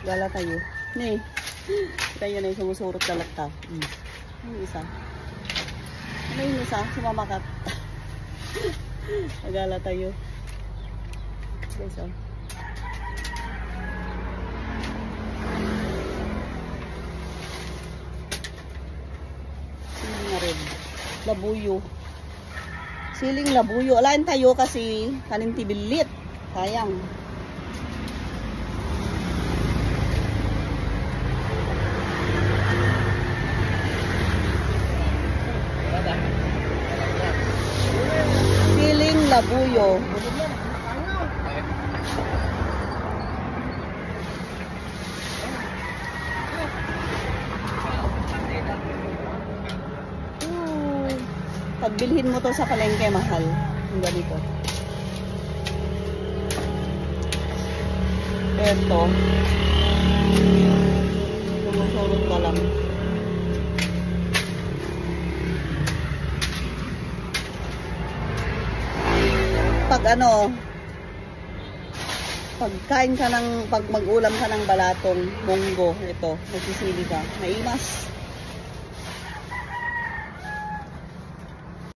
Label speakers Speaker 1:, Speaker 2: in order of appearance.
Speaker 1: Gala tayo. Ni. Kita yun na yung sumusurot galat ka. Ano yung isa? Ano yung isa? Sumamakat. Gala tayo. Guys, oh. Siling na rin. Labuyo. Siling labuyo. Alain tayo kasi kaning tibilit. Sayang. Siling labuyo. Pagbilhin mo to sa palengke, mahal. Yung ganito. Ito. Sumusurot ka lang. Pag ano, pagkain ka ng, pag mag-ulam ka ng balatong munggo, ito, nagsisili ka. Naimas.